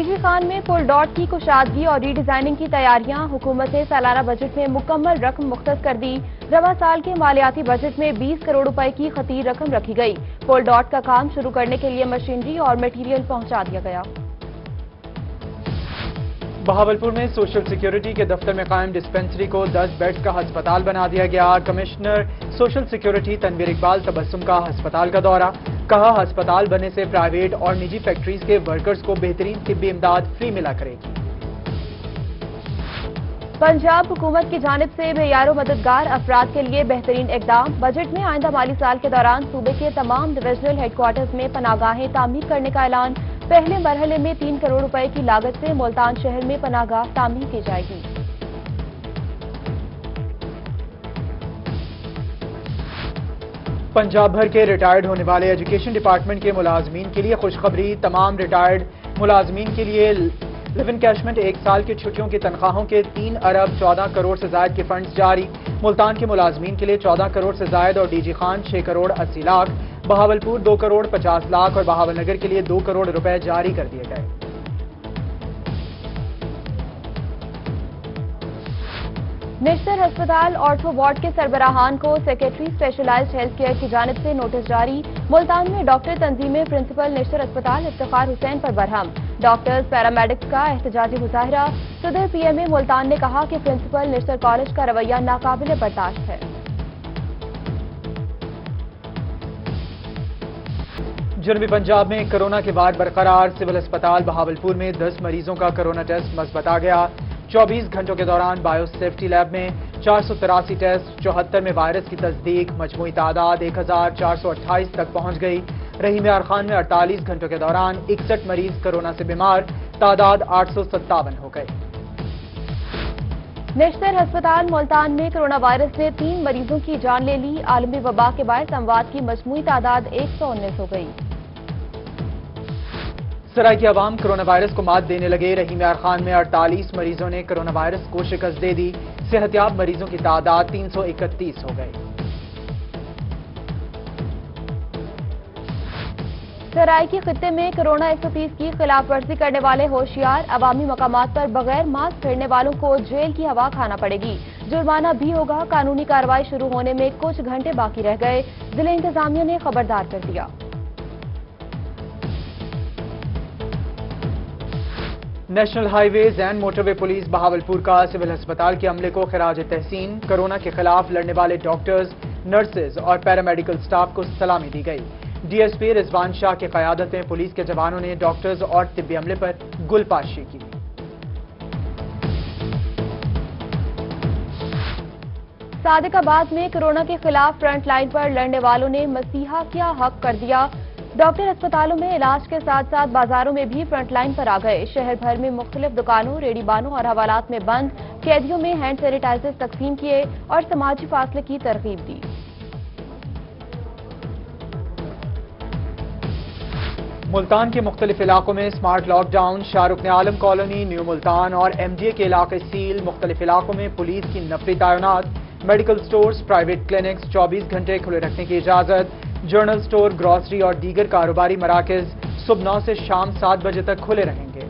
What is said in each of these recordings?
DG Khan में पुल dot की कुशादगी और रीडिजाइनिंग की तैयारियां। हुकूमत ने सालाना बजट में मुकम्मल रकम मुख्तस कर दी। रवा साल के मालियाती बजट में 20 करोड़ रुपए की खतीर रकम रखी गई। पुल डॉट का काम शुरू करने के लिए मशीनरी और मटीरियल पहुंचा दिया गया। बहावलपुर में सोशल सिक्योरिटी के दफ्तर में कायम डिस्पेंसरी को 10 बेड्स का अस्पताल बना दिया गया। Commissioner social security Tanveer Iqbal Tabassum का अस्पताल का दौरा। कहा, अस्पताल बनने से प्राइवेट और निजी फैक्ट्रीज के वर्कर्स को बेहतरीन तिब्बी इमदाद फ्री मिला करेगी। पंजाब हुकूमत की जानिब से बेयारो मददगार अफराद के लिए बेहतरीन इकदाम। बजट में आइंदा माली साल के दौरान सूबे के तमाम डिविजनल हेडक्वार्टर्स में पनागाहें तामीर करने का ऐलान। पहले मरहले में 3 करोड़ रुपए की लागत से मुल्तान शहर में पनागाह तामीर की जाएगी। पंजाब भर के रिटायर्ड होने वाले एजुकेशन डिपार्टमेंट के मुलाजमीन के लिए खुशखबरी। तमाम रिटायर्ड मुलाजमीन के लिए लिव इन कैशमेंट 1 साल की छुट्टियों की तनख्वाहों के 3 अरब 14 करोड़ से जायद के फंड्स जारी। मुल्तान के मुलाजमीन के लिए 14 करोड़ से जायद और डीजी खान 6 करोड़ 80 लाख, बहावलपुर 2 करोड़ 50 लाख और बहावलनगर के लिए 2 करोड़ रुपए जारी कर दिए गए। निश्तर अस्पताल ऑर्थो वार्ड के सरबराहान को सेक्रेटरी स्पेशलाइज्ड हेल्थ केयर की जानिब से नोटिस जारी। मुल्तान में डॉक्टर तंजीमें प्रिंसिपल निश्तर अस्पताल इफ्तिखार हुसैन पर बरहम। डॉक्टर्स पैरामेडिक्स का एहतजाजी मुजाहरा। सदर पीएमए मुल्तान ने कहा कि प्रिंसिपल निश्तर कॉलेज का रवैया नाकाबिल बर्दाश्त है। जनूबी पंजाब में कोरोना के बाद बरकरार। सिविल अस्पताल बहावलपुर में 10 मरीजों का कोरोना टेस्ट मस्बत आ गया। 24 घंटों के दौरान बायोसेफ्टी लैब में 483 टेस्ट, 74 में वायरस की तस्दीक। मजमूई तादाद 1428 तक पहुंच गई। रहीम यार खान में 48 घंटों के दौरान 61 मरीज कोरोना से बीमार, तादाद 857 हो गई। निश्तर अस्पताल मुल्तान में कोरोना वायरस ने 3 मरीजों की जान ले ली। आलमी वबा के बायस अमवात की मजमूई तादाद 119 हो गई। सराय की आवाम कोरोना वायरस को मात देने लगे। रहीम यार खान में 48 मरीजों ने कोरोना वायरस को शिकस्त दे दी। सेहतियाब मरीजों की तादाद 331 हो गई। सराय की खित्ते में कोरोना SOPs की खिलाफ वर्जी करने वाले होशियार। अवामी मकामात पर बगैर मास्क फिरने वालों को जेल की हवा खाना पड़ेगी। जुर्माना भी होगा। कानूनी कार्रवाई शुरू होने में कुछ घंटे बाकी रह गए। जिला इंतजामिया ने खबरदार कर दिया। National highways and motorway police Bahawalpur का सिविल अस्पताल के अमले को खिराज तहसीन। कोरोना के खिलाफ लड़ने वाले डॉक्टर्स, नर्सेज और पैरामेडिकल स्टाफ को सलामी दी गई। डीएसपी रिजवान शाह की क़यादत में पुलिस के जवानों ने डॉक्टर्स और तिब्बी अमले पर गुलपाशी की। सादिकाबाद में कोरोना के खिलाफ फ्रंट लाइन पर लड़ने वालों ने मसीहा क्या हक कर दिया। डॉक्टर अस्पतालों में इलाज के साथ साथ बाजारों में भी फ्रंट लाइन पर आ गए। शहर भर में मुख्तलिफ दुकानों, रेड़ीबानों और हवालात में बंद। कैदियों में हैंड सैनिटाइजर्स तकसीम किए और समाजी फासले की तरगीब दी। मुल्तान के मुख्तलिफ इलाकों में स्मार्ट लॉकडाउन। शाहरुख ने आलम कॉलोनी, न्यू मुल्तान और MGA के इलाके सील। मुख्तलिफ इलाकों में पुलिस की नफरी तैनात। मेडिकल स्टोर्स, प्राइवेट क्लिनिक्स 24 घंटे खुले रखने की इजाजत। जनरल स्टोर, ग्रॉसरी और दीगर कारोबारी मराकज सुबह 9 से शाम 7 बजे तक खुले रहेंगे।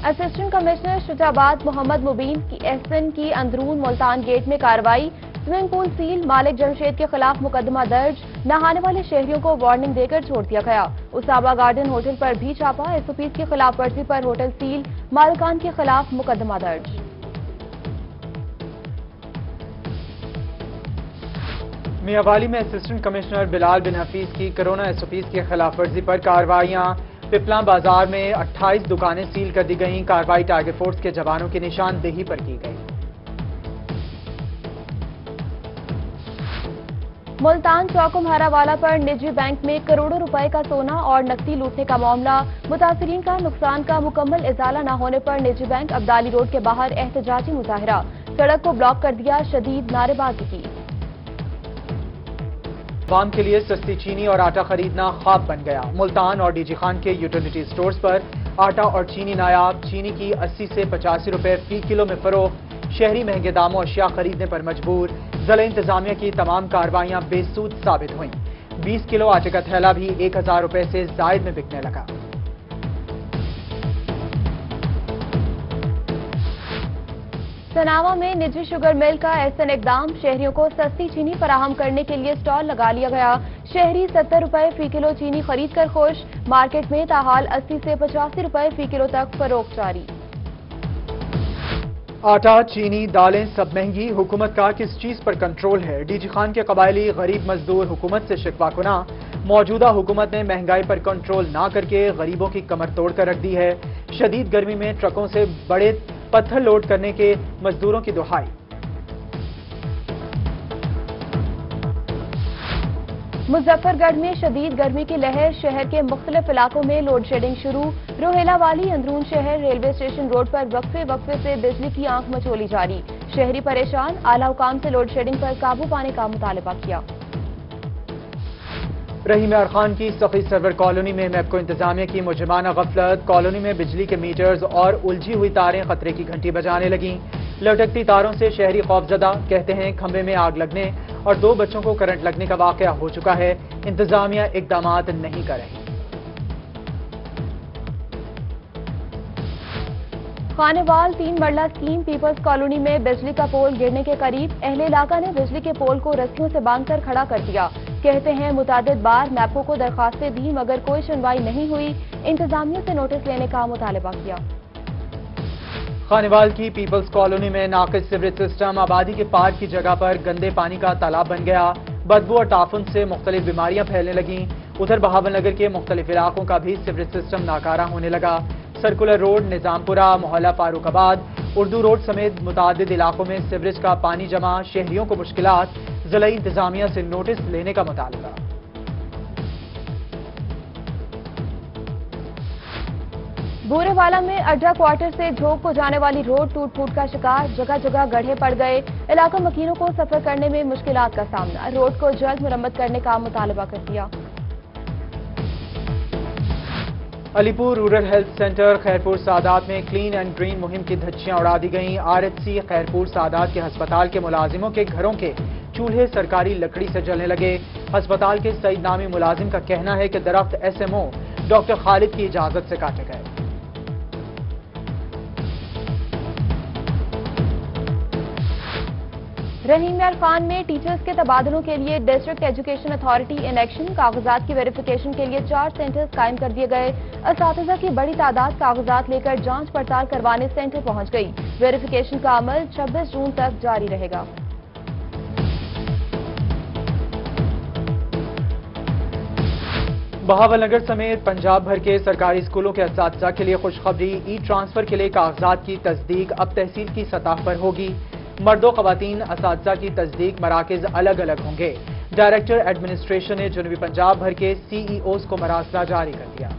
असिस्टेंट कमिश्नर शुजाबाद मोहम्मद मुबीन की एहसन की अंदरून मुल्तान गेट में कार्रवाई। Swimming pool seal. मालिक जमशेद के खिलाफ मुकदमा दर्ज। नहाने वाले शहरियों को वार्निंग देकर छोड़ दिया गया। उसाबा गार्डन होटल पर भी छापा। SOPs की खिलाफ वर्जी पर होटल सील। मालिकान के खिलाफ मुकदमा दर्ज। मियावाली में असिस्टेंट कमिश्नर बिलाल बिन हफीज की कोरोना SOPs की खिलाफ वर्जी पर कार्रवाइयां। पिपला बाजार में 28 दुकानें सील कर दी गईं। कार्रवाई टाइगर फोर्स के जवानों की निशानदेही पर की गई। मुल्तान चौकुम्हारावाला पर निजी बैंक में करोड़ों रुपए का सोना और नकदी लूटने का मामला। मुतासिरीन का नुकसान का मुकम्मल इजाला न होने पर निजी बैंक अब्दाली रोड के बाहर एहतजाजी मुजाहरा। सड़क को ब्लॉक कर दिया। शदीद नारेबाजी की। आवाम के लिए सस्ती चीनी और आटा खरीदना ख्वाब बन गया। मुल्तान और डीजी खान के यूटिलिटी स्टोर्स पर आटा और चीनी नायाब। चीनी की 80 से 85 रुपए फी किलो में फरोख्त। शहरी महंगे दामों अशिया खरीदने पर मजबूर। जिला इंतजामिया की तमाम कार्रवाइयां बेसूद साबित हुईं। 20 किलो आटे का थैला भी 1000 रुपए से जायद में बिकने लगा। सनावा में निजी शुगर मिल का एहसन इकदाम, शहरियों को सस्ती चीनी फराहम करने के लिए स्टॉल लगा लिया गया। शहरी 70 रुपए फी किलो चीनी खरीद कर खुश, मार्केट में ताहाल 80 से 85 रुपए फी किलो तक फरोख्त जारी। आटा, चीनी, दालें सब महंगी, हुकूमत का किस चीज पर कंट्रोल है? डीजी खान के कबायली गरीब मजदूर हुकूमत से शिकवा कुना। मौजूदा हुकूमत ने महंगाई पर कंट्रोल ना करके गरीबों की कमर तोड़ कर रख दी है। शदीद गर्मी में ट्रकों से बड़े पत्थर लोड करने के मजदूरों की दुहाई। मुजफ्फरगढ़ में शदीद गर्मी की लहर, शहर के मुख्तलिफ इलाकों में लोड शेडिंग शुरू। रोहेला वाली अंदरून शहर रेलवे स्टेशन रोड पर वक्फे से बिजली की आंख मचोली जारी। शहरी परेशान, आला हुकाम से लोड शेडिंग पर काबू पाने का मुतालबा किया। रहीम यार खान की सखी सरवर कॉलोनी में मैपको इंतजामिया की मुजरिमाना गफलत। कॉलोनी में बिजली के मीटर्स और उलझी हुई तारें खतरे की घंटी बजाने लगीं। लटकती तारों से शहरी खौफजदा, कहते हैं खंभे में आग लगने और 2 बच्चों को करंट लगने का वाकया हो चुका है। इंतजामिया इकदामात नहीं कर रही। खानेवाल 3 मरला स्कीम पीपल्स कॉलोनी में बिजली का पोल गिरने के करीब, अहले इलाका ने बिजली के पोल को रस्सियों से बांधकर खड़ा कर दिया। कहते हैं मुतादिद बार मैपको को दरखास्तें दी मगर कोई सुनवाई नहीं हुई। इंतजामिया से नोटिस लेने का मुतालबा किया। खानेवाल की पीपल्स कॉलोनी में नाकिस सीवरेज सिस्टम, आबादी के पार्क की जगह पर गंदे पानी का तालाब बन गया। बदबू और टाफुन से मुख्तलिफ बीमारियां फैलने लगीं। उधर बहावलनगर के मुख्तलिफ इलाकों का भी सीवरेज सिस्टम नाकारा होने लगा। सर्कुलर रोड, निजामपुरा, मोहल्ला फारूकाबाद, उर्दू रोड समेत मुतादिद इलाकों में सीवरेज का पानी जमा, शहरियों को मुश्किलात। जिला इंतजामिया से नोटिस लेने का मुतालबा। बूरेवाला में अड्डा क्वार्टर से झोंक को जाने वाली रोड टूट फूट का शिकार, जगह जगह गड्ढे पड़ गए। इलाका मकीनों को सफर करने में मुश्किलात का सामना। रोड को जल्द मुरम्मत करने का मुतालबा कर दिया। Alipur rural health centre Khairpur Sadat में क्लीन एंड ग्रीन मुहिम की धज्जियां उड़ा दी गईं। आरएचसी खैरपुर सादात के अस्पताल के मुलाजिमों के घरों के चूल्हे सरकारी लकड़ी से जलने लगे। अस्पताल के सईद नामी मुलाजिम का कहना है कि दरख्त एसएमओ डॉक्टर खालिद की इजाजत से काटे गए। रहीम यार खान में टीचर्स के तबादलों के लिए district education authority in action, कागजात की वेरिफिकेशन के लिए 4 सेंटर्स कायम कर दिए गए। असातिज़ा की बड़ी तादाद कागजात लेकर जांच पड़ताल करवाने सेंटर पहुंच गई। वेरिफिकेशन का अमल 26 जून तक जारी रहेगा। बहावलनगर समेत पंजाब भर के सरकारी स्कूलों के असातिज़ा के लिए खुशखबरी। ई ट्रांसफर के लिए कागजात की तस्दीक अब तहसील की सतह पर होगी। मर्दों खवातीन असातिज़ा की तस्दीक मराकज अलग अलग होंगे। डायरेक्टर एडमिनिस्ट्रेशन ने जनूबी पंजाब भर के सीईओज को मरासला जारी कर दिया।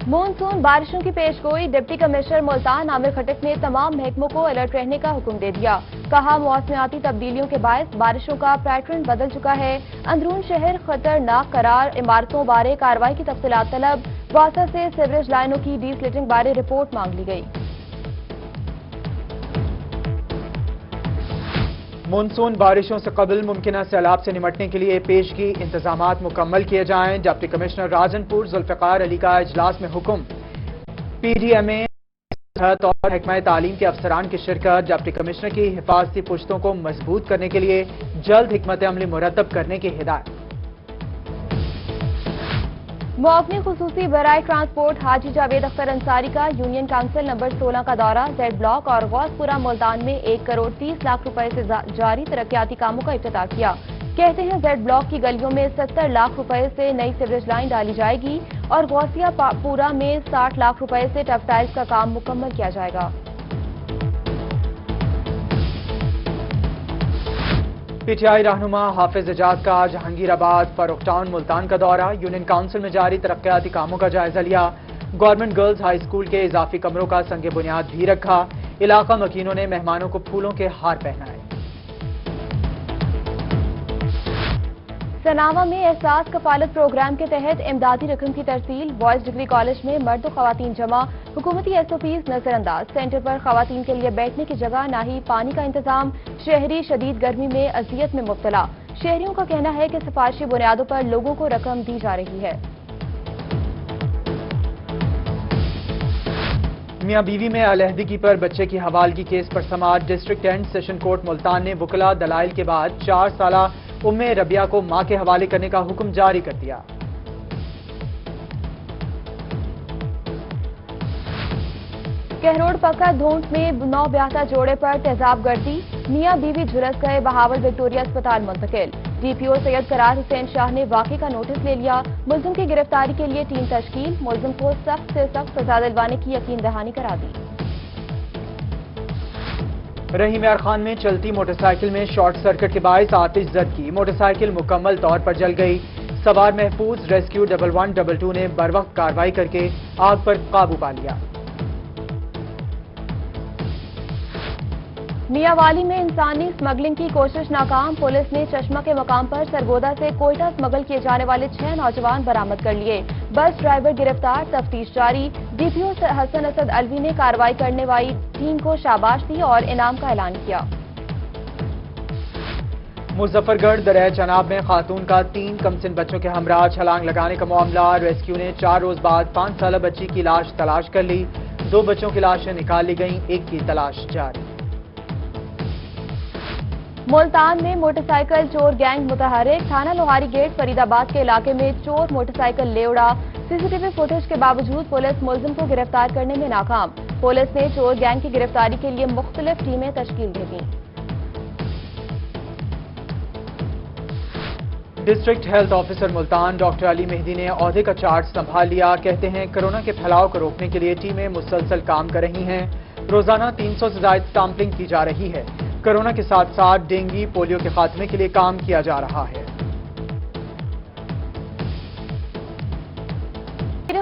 मॉनसून बारिशों की पेशगोई, डिप्टी कमिश्नर मुल्तान आमिर खटक ने तमाम महकमों को अलर्ट रहने का हुक्म दे दिया। कहा मौसमियाती तब्दीलियों के बायस बारिशों का पैटर्न बदल चुका है। अंदरून शहर खतरनाक करार, इमारतों बारे कार्रवाई की तफसीलात तलब। वासा से सीवरेज लाइनों की डीस्लिटिंग बारे रिपोर्ट मांग ली गई। मॉनसून बारिशों से कबल मुमकिन सैलाब से निमटने के लिए पेशगी इंतजामात मुकम्मल किए जाएं। डिप्टी कमिश्नर राजनपुर जुल्फिकार अली का इजलास में हुक्म। पीडीएमए और हिकमा तालीम के अफसरान की शिरकत। डिप्टी कमिश्नर की हिफाजती पुश्तों को मजबूत करने के लिए जल्द हिकमत अमली मुरतब करने की हिदायत। मौकनी खुसूसी बराए ट्रांसपोर्ट हाजी जावेद अख्तर अंसारी का यूनियन काउंसिल नंबर 16 का दौरा। जेड ब्लॉक और गौसपुरा मुल्तान में 1 करोड़ 30 लाख रुपए से जारी तरक्याती कामों का इफ्तिताह किया। कहते हैं जेड ब्लॉक की गलियों में 70 लाख रुपए से नई सीवरेज लाइन डाली जाएगी और गौसिया पूरा में 60 लाख रुपए से टफ टाइल्स का काम मुकम्मल किया जाएगा। पीटीआई रहनुमा हाफिज एजाज का जहांगीराबाद फारूक टाउन मुल्तान का दौरा। यूनियन काउंसिल में जारी तरक्याती कामों का जायजा लिया। गवर्नमेंट गर्ल्स हाई स्कूल के इजाफी कमरों का संगे बुनियाद भी रखा। इलाका मकीनों ने मेहमानों को फूलों के हार पहनाए। सनावा में एहसास कफालत प्रोग्राम के तहत इमदादी रकम की तरसील, बॉयज डिग्री कॉलेज में मर्द और खवातीन जमा, हुकूमती SOPs नजरअंदाज, सेंटर पर खवातीन के लिए बैठने की जगह ना ही पानी का इंतजाम, शहरी शदीद गर्मी में अजियत में मुब्तला। शहरियों का कहना है कि सिफारिशी बुनियादों पर लोगों को रकम दी जा रही है। मियां बीवी में अलहदगी पर बच्चे की हवालगी केस पर समाअत, district and session court Multan ने वकला दलाइल के बाद 4 साला उम्मे रबिया को मां के हवाले करने का हुक्म जारी कर दिया। कहरोड़ पक्का धोंट में 9 ब्याहता जोड़े पर तेजाब गर्दी, मियां बीवी झुलस गए, बहावल विक्टोरिया अस्पताल मुंतकिल। DPO सैयद करार हुसैन शाह ने वाक़े का नोटिस ले लिया, मुल्जिम की गिरफ्तारी के लिए टीम तश्कील, मुल्जिम को सख्त से सख्त सजा दिलवाने की यकीन दहानी करा दी। रहीम यार खान में चलती मोटरसाइकिल में शॉर्ट सर्किट के बायस आतिश जद की, मोटरसाइकिल मुकम्मल तौर पर जल गई। सवार महफूज रेस्क्यू 1122 ने बरवक्त कार्रवाई करके आग पर काबू पा लिया। मियांवाली में इंसानी स्मगलिंग की कोशिश नाकाम, पुलिस ने चश्मा के मकाम पर सरगोदा से कोयटा स्मगल किए जाने वाले 6 नौजवान बरामद कर लिए। बस ड्राइवर गिरफ्तार, तफ्तीश जारी। DPO हसन असद अलवी ने कार्रवाई करने वाली टीम को शाबाश दी और इनाम का ऐलान किया। मुजफ्फरगढ़ दरह चनाब में खातून का 3 कमसिन बच्चों के हमरा छलांग लगाने का मामला, रेस्क्यू ने 4 रोज बाद 5 साला बच्ची की लाश तलाश कर ली। 2 बच्चों की लाशें निकाल ली गईं, एक की तलाश जारी। मुल्तान में मोटरसाइकिल चोर गैंग मुतहर्रिक, थाना लोहारी गेट फरीदाबाद के इलाके में चोर मोटरसाइकिल ले उड़ा। CCTV फुटेज के बावजूद पुलिस मुल्जिम को गिरफ्तार करने में नाकाम। पुलिस ने चोर गैंग की गिरफ्तारी के लिए मुख्तलिफ टीमें तश्कील दे दी। District health officer Multan doctor Ali Mehdi ने ओहदे का चार्ज संभाल लिया। कहते हैं कोरोना के फैलाव को रोकने के लिए टीमें मुसलसल काम कर रही हैं। रोजाना 300 से ज्यादा सैंपलिंग की जा रही है। कोरोना के साथ साथ डेंगू, पोलियो के खात्मे के लिए काम किया जा रहा है।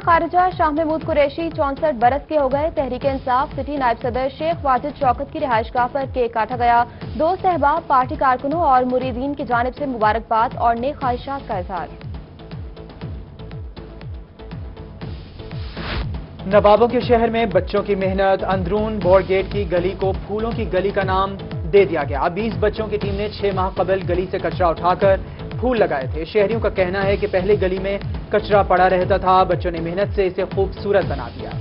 खारिजा शाह महमूद कुरैशी 64 बरस के हो गए। तहरीक इंसाफ सिटी नायब सदर शेख वाजिद शौकत की रिहाइशगाह पर केक काटा गया। दोस्त अहबाब, पार्टी कारकुनों और मुरीदीन की जानिब से मुबारकबाद और नेक ख्वाहिशात का इजहार। नवाबों के शहर में बच्चों की मेहनत, अंदरून बोर्ड गेट की गली को फूलों की गली का नाम दे दिया गया। 20 बच्चों की टीम ने 6 माह कबल गली से कचरा उठाकर फूल लगाए थे। शहरियों का कहना है कि पहले गली में कचरा पड़ा रहता था, बच्चों ने मेहनत से इसे खूबसूरत बना दिया।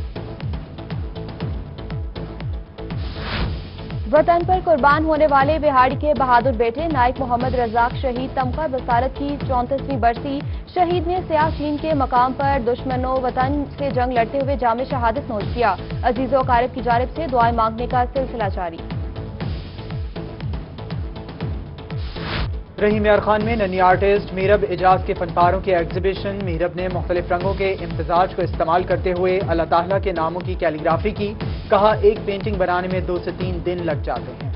वतन पर कुर्बान होने वाले बिहाड़ी के बहादुर बेटे नाइक मोहम्मद रजाक शहीद तमगा बसारत की 34वीं बरसी। शहीद ने सियाचीन के मकाम पर दुश्मनों वतन से जंग लड़ते हुए जामे शहादत नोश किया। अजीजों कारब की जानिब से दुआएं मांगने का सिलसिला जारी। रहीम यार खान में नन्ही आर्टिस्ट मीरब एजाज के फनपारों की एग्जीबिशन। मीरब ने मुख्तलिफ रंगों के इम्तिजाज को इस्तेमाल करते हुए अल्लाह ताला के नामों की कैलीग्राफी की। कहा, एक पेंटिंग बनाने में 2 से 3 दिन लग जाते हैं।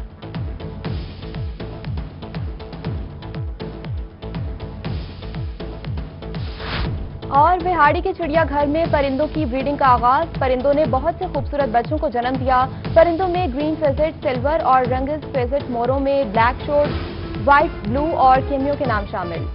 और बिहाड़ी के चिड़ियाघर में परिंदों की ब्रीडिंग का आगाज। परिंदों ने बहुत से खूबसूरत बच्चों को जन्म दिया। परिंदों में ग्रीन फेजेट, सिल्वर और रंगीन फेजेट, मोरों में ब्लैक शोर, व्हाइट, ब्लू और केमियो के नाम शामिल।